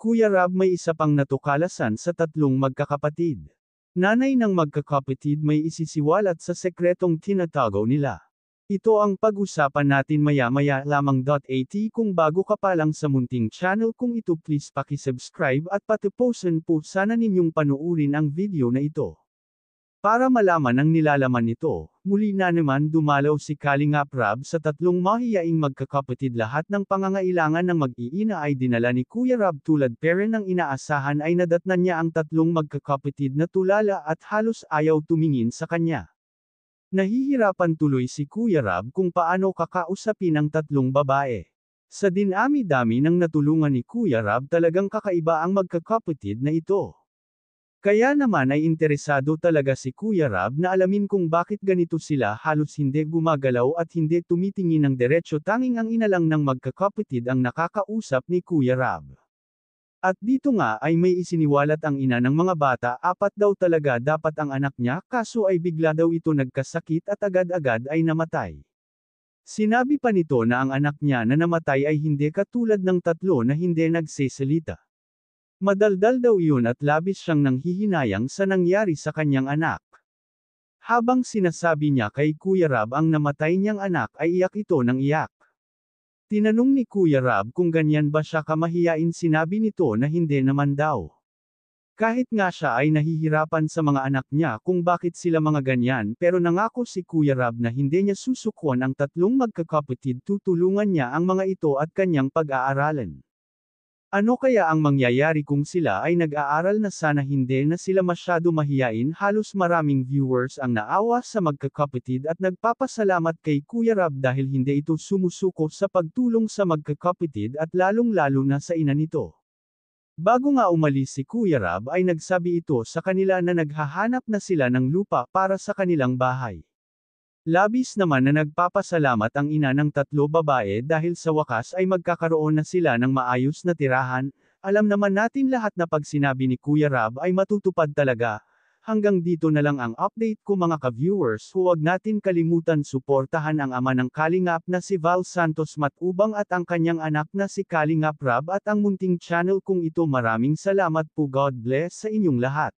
Kuya Rab may isa pang natukalasan sa tatlong magkakapatid. Nanay ng magkakapatid may isisiwalat sa sekretong tinatago nila. Ito ang pag-usapan natin maya-maya lamang. At kung bago ka pa lang sa munting channel kung ito please paki-subscribe at pati-posten po sana ninyong panuurin ang video na ito. Para malaman ang nilalaman nito, muli na naman dumalaw si Kalingap Rab sa tatlong mahiyaing magkakapatid. Lahat ng pangangailangan ng mag-iina ay dinala ni Kuya Rab tulad pera ng inaasahan ay nadatnan niya ang tatlong magkakapatid na tulala at halos ayaw tumingin sa kanya. Nahihirapan tuloy si Kuya Rab kung paano kakausapin ang tatlong babae. Sa dinami-dami ng natulungan ni Kuya Rab talagang kakaiba ang magkakapatid na ito. Kaya naman ay interesado talaga si Kuya Rab na alamin kung bakit ganito sila halos hindi gumagalaw at hindi tumitingin ng diretso, tanging ang ina lang ng magkakapatid ang nakakausap ni Kuya Rab. At dito nga ay may isiniwalat ang ina ng mga bata, 4 daw talaga dapat ang anak niya, kaso ay bigla daw ito nagkasakit at agad-agad ay namatay. Sinabi pa nito na ang anak niya na namatay ay hindi katulad ng tatlo na hindi nagsesalita. Madaldal daw iyon at labis siyang nanghihinayang sa nangyari sa kanyang anak. Habang sinasabi niya kay Kuya Rab ang namatay niyang anak ay iyak ito ng iyak. Tinanong ni Kuya Rab kung ganyan ba siya kamahiyain, sinabi nito na hindi naman daw. Kahit nga siya ay nahihirapan sa mga anak niya kung bakit sila mga ganyan, pero nangako si Kuya Rab na hindi niya susukuan ang tatlong magkakapatid, tutulungan niya ang mga ito at kanyang pag-aaralan. Ano kaya ang mangyayari kung sila ay nag-aaral na? Sana hindi na sila masyado mahiyain. Halos maraming viewers ang naawa sa magkakapatid at nagpapasalamat kay Kuya Rab dahil hindi ito sumusuko sa pagtulong sa magkakapatid at lalong-lalo na sa ina nito. Bago nga umalis si Kuya Rab ay nagsabi ito sa kanila na naghahanap na sila ng lupa para sa kanilang bahay. Labis naman na nagpapasalamat ang ina ng tatlo babae dahil sa wakas ay magkakaroon na sila ng maayos na tirahan. Alam naman natin lahat na pag sinabi ni Kuya Rab ay matutupad talaga. Hanggang dito na lang ang update ko mga ka-viewers. Huwag natin kalimutan suportahan ang ama ng Kalingap na si Val Santos Matubang at ang kanyang anak na si Kalingap Rab at ang munting channel kung ito. Maraming salamat po. God bless sa inyong lahat.